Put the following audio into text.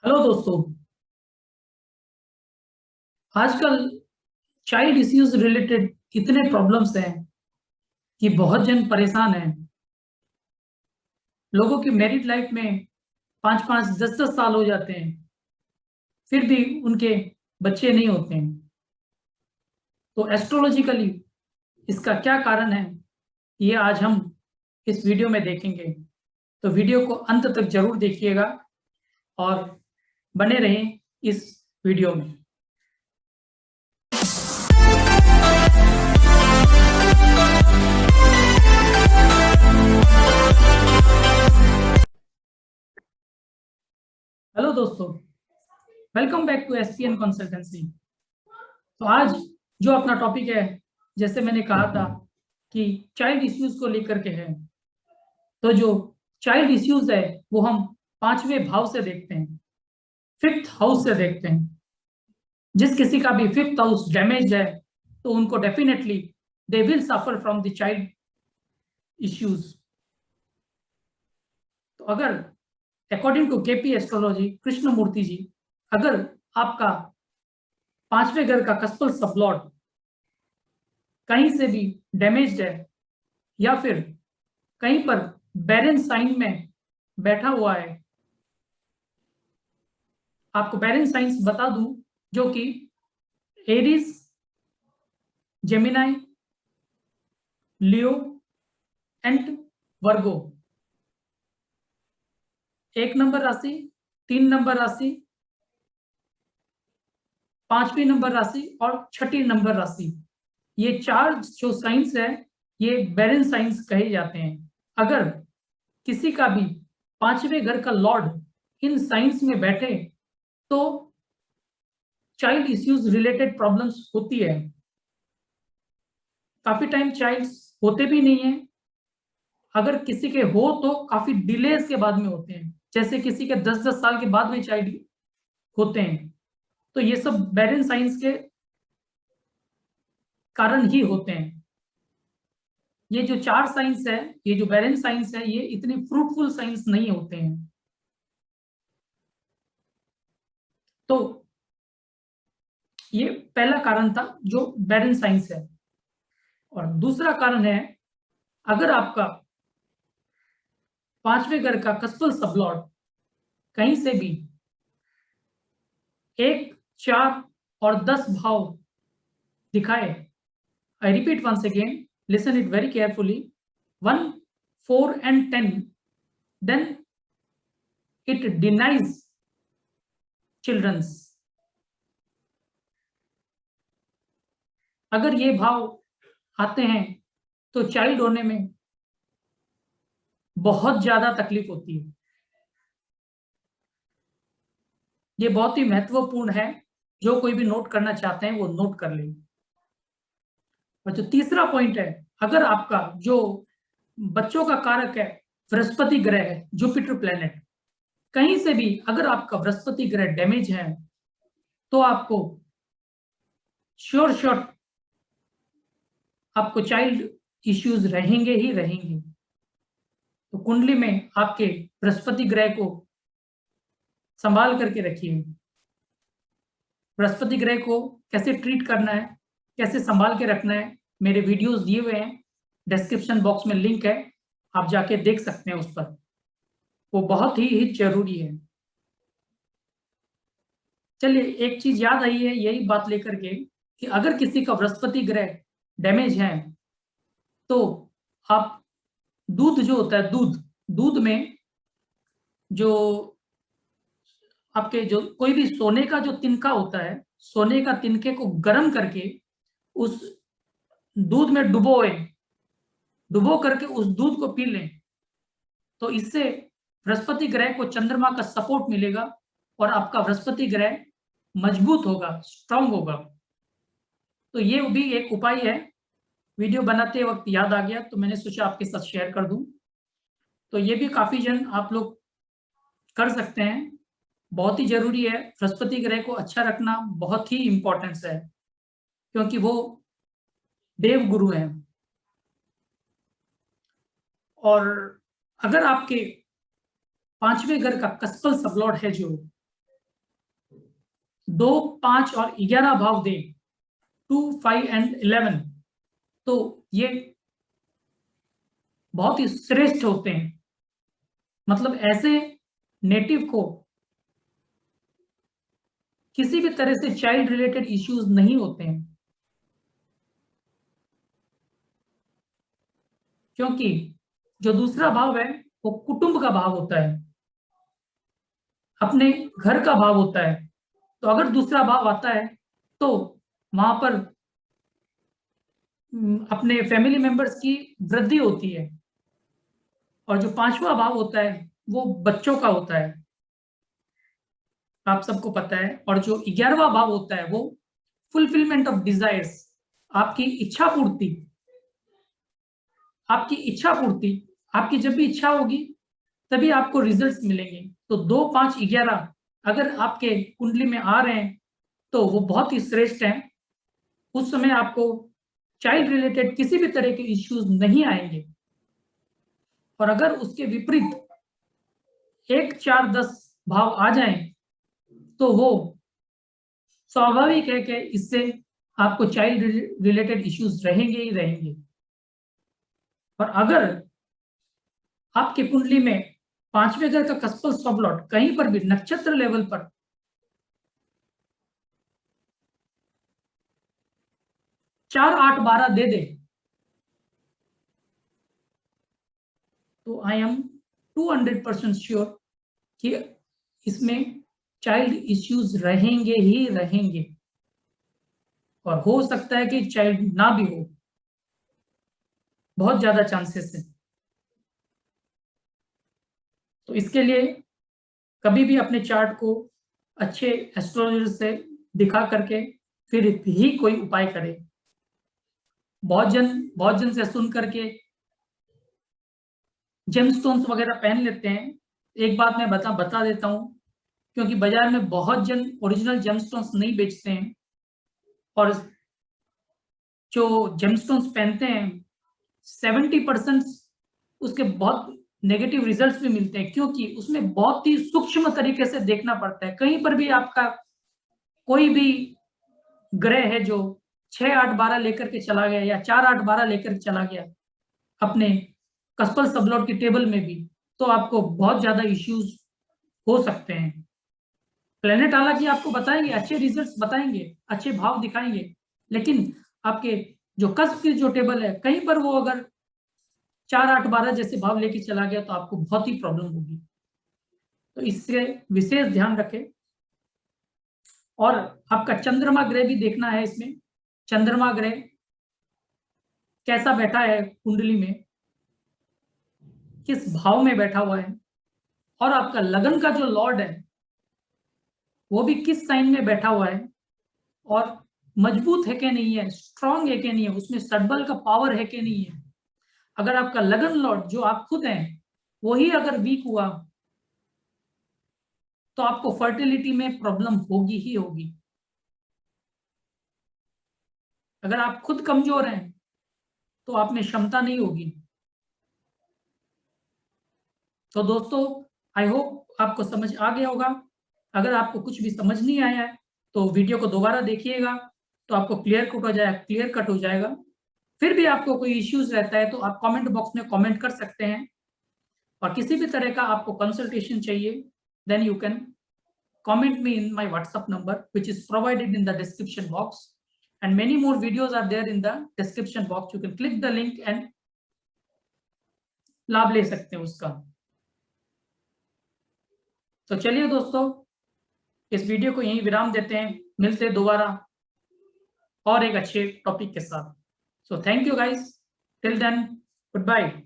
Hello दोस्तों। आजकल child issues related इतने प्रॉब्लम्स हैं कि बहुत जन परेशान हैं। लोगों की मैरिड लाइफ में 5-5 10-10 साल हो जाते हैं, फिर भी उनके बच्चे नहीं होते हैं। तो एस्ट्रोलॉजिकली इसका क्या कारण है, ये आज हम इस वीडियो में देखेंगे। तो वीडियो को अंत तक जरूर देखिएगा और बने रहें इस वीडियो में। हेलो दोस्तों, welcome back to SPN consultancy. तो आज जो अपना टॉपिक है, जैसे मैंने कहा था कि चाइल्ड इश्यूज को लेकर के है। तो जो चाइल्ड इश्यूज है वो हम 5वें भाव से देखते हैं, 5th हाउस से देखते हैं। जिस किसी का भी 5th हाउस डैमेज है तो उनको definitely they will suffer from the child issues. तो अगर according to KP astrology Krishnamurti ji, अगर आपका 5वें घर का कस्पल सबलॉर्ड कहीं से भी डैमेज्ड है या फिर कहीं पर बैरन साइन में बैठा हुआ है, आपको बैरन साइंस बता दूं जो कि Aries, Gemini, Leo and Virgo. 1 number राशि, 3 नंबर राशि, 5वीं नंबर राशि और 6ठी नंबर राशि, ये 4 जो साइंस है ये बैरन साइंस कहे जाते हैं। अगर किसी का भी 5वें घर का लॉर्ड इन साइंस में बैठे तो चाइल्ड इश्यूज रिलेटेड प्रॉब्लम्स होती है। काफी टाइम चाइल्ड होते भी नहीं है, अगर किसी के हो तो काफी डिलेज के बाद में होते हैं, जैसे किसी के 10-10 साल के बाद में चाइल्ड होते हैं। तो ये सब बैरन साइंस के कारण ही होते हैं। ये जो 4 साइंस है, ये जो बैरन साइंस है, ये इतने फ्रूटफुल साइंस नहीं होते हैं। तो ये पहला कारण था जो बैरन साइंस है। और दूसरा कारण है, अगर आपका 5वें घर का कस्पल सबलॉर्ड कहीं से भी 1, 4 और 10 भाव दिखाए, I repeat once again, listen it very carefully, 1, 4 and 10, then it denies children's। अगर ये भाव आते हैं तो चाइल्ड होने में बहुत ज्यादा तकलीफ होती है। ये बहुत ही महत्वपूर्ण है, जो कोई भी नोट करना चाहते हैं वो नोट कर लें। और जो तीसरा पॉइंट है, अगर आपका जो बच्चों का कारक है बृहस्पति ग्रह है, जुपिटर प्लेनेट, कहीं से भी अगर आपका बृहस्पति ग्रह डैमेज है तो आपको श्योर आपको चाइल्ड इश्यूज रहेंगे ही रहेंगे। तो कुंडली में आपके बृहस्पति ग्रह को संभाल करके रखिए। बृहस्पति ग्रह को कैसे ट्रीट करना है, कैसे संभाल के रखना है, मेरे वीडियोस दिए हुए हैं, डिस्क्रिप्शन बॉक्स में लिंक है, आप जाके देख सकते हैं उस पर। वो बहुत ही जरूरी है। चलिए, एक चीज याद आई है यही बात लेकर के कि अगर किसी का बृहस्पति ग्रह डैमेज है तो आप दूध जो होता है, दूध में जो आपके जो कोई भी सोने का जो तिनका होता है, सोने का तिनके को गर्म करके उस दूध में डुबो करके उस दूध को पी लें, तो इससे बृहस्पति ग्रह को चंद्रमा का सपोर्ट मिलेगा और आपका बृहस्पति ग्रह मजबूत होगा, स्ट्रांग होगा। तो ये भी एक उपाय है, वीडियो बनाते वक्त याद आ गया तो मैंने सोचा आपके साथ शेयर कर दूं। तो ये भी काफी जन आप लोग कर सकते हैं, बहुत ही जरूरी है। बृहस्पति ग्रह को अच्छा रखना बहुत ही इंपॉर्टेंस है, क्योंकि वो देव गुरु हैं। और अगर आपके 5वें घर का कस्पल सबलॉर्ड है जो, 2, 5 और 11 भाव दे, 2, 5 एंड 11, तो ये बहुत ही श्रेष्ठ होते हैं। मतलब ऐसे नेटिव को किसी भी तरह से चाइल्ड रिलेटेड इश्यूज नहीं होते हैं, क्योंकि जो दूसरा भाव है वो कुटुंब का भाव होता है, अपने घर का भाव होता है। तो अगर दूसरा भाव आता है तो वहां पर अपने फैमिली मेंबर्स की वृद्धि होती है। और जो 5वां भाव होता है वो बच्चों का होता है, आप सबको पता है। और जो 11वां भाव होता है वो फुलफिलमेंट ऑफ डिजायर्स, आपकी इच्छा पूर्ति। आपकी इच्छा पूर्ति, आपकी जब भी इच्छा होगी तभी आपको रिजल्ट्स मिलेंगे। तो 2, 5, 11 अगर आपके कुंडली में आ रहे हैं तो वो बहुत ही श्रेष्ठ हैं। उस समय आपको चाइल्ड रिलेटेड किसी भी तरह के इश्यूज नहीं आएंगे। और अगर उसके विपरीत 1, 4, 10 भाव आ जाएं तो वो स्वाभाविक है कि इससे आपको चाइल्ड रिलेटेड इश्यूज रहेंगे ही रहेंगे। और अगर आपकी कुंडली में 5वें घर का कस्पल स्वप्लॉट कहीं पर भी नक्षत्र लेवल पर 4, 8, 12 दे दे तो आई एम 200% श्योर कि इसमें चाइल्ड इश्यूज रहेंगे ही रहेंगे। और हो सकता है कि चाइल्ड ना भी हो, बहुत ज्यादा चांसेस है। तो इसके लिए कभी भी अपने चार्ट को अच्छे एस्ट्रोलॉजर से दिखा करके फिर ही कोई उपाय करे। बहुत जन से सुन करके जेमस्टोन्स वगैरह पहन लेते हैं। एक बात मैं बता देता हूं, क्योंकि बाजार में बहुत जन ओरिजिनल जेमस्टोन्स नहीं बेचते हैं, और जो जेमस्टोन्स पहनते हैं 70% उसके बहुत नेगेटिव रिजल्ट्स भी मिलते हैं, क्योंकि उसमें बहुत ही सूक्ष्म तरीके से देखना पड़ता है। कहीं पर भी आपका कोई भी ग्रह है जो 6, 8, 12 लेकर के चला गया या 4, 8, 12 लेकर चला गया अपने कस्पल सबलॉट की टेबल में भी, तो आपको बहुत ज्यादा इश्यूज हो सकते हैं। प्लेनेट हालांकि आपको बताएंगे, अच्छे रिजल्ट्स बताएंगे, अच्छे भाव दिखाएंगे, लेकिन आपके जो कस्प की जो टेबल है कहीं पर वो अगर 4, 8, 12 जैसे भाव लेके चला गया तो आपको बहुत ही प्रॉब्लम होगी। तो इससे विशेष ध्यान रखें। और आपका चंद्रमा ग्रह भी देखना है इसमें। चंद्रमा ग्रह कैसा बैठा है कुंडली में, किस भाव में बैठा हुआ है, और आपका लगन का जो लॉर्ड है वो भी किस साइन में बैठा हुआ है, और मजबूत है कि नहीं है, स्ट्रांग है कि नहीं है, उसमें सटबल का पावर है कि नहीं है। अगर आपका लगन लॉर्ड जो आप खुद हैं वही अगर वीक हुआ तो आपको फर्टिलिटी में प्रॉब्लम होगी ही होगी। अगर आप खुद कमजोर हैं तो आप में क्षमता नहीं होगी। तो दोस्तों, आई होप आपको समझ आ गया होगा। अगर आपको कुछ भी समझ नहीं आया है तो वीडियो को दोबारा देखिएगा, तो आपको क्लियर कट हो जाएगा। फिर भी आपको कोई इश्यूज रहता है तो आप कमेंट बॉक्स में कमेंट कर सकते हैं। और किसी भी तरह का आपको कंसल्टेशन चाहिए, then you can comment me in my WhatsApp number, which is provided in the description box, and many more videos are there in the description box. You can click the link and लाभ ले सकते हैं उसका। तो चलिए दोस्तों, इस video को यहीं विराम देते हैं, मिलते हैं दोबारा और एक अच्छे टॉपिक के साथ। So thank you guys, till then, good bye.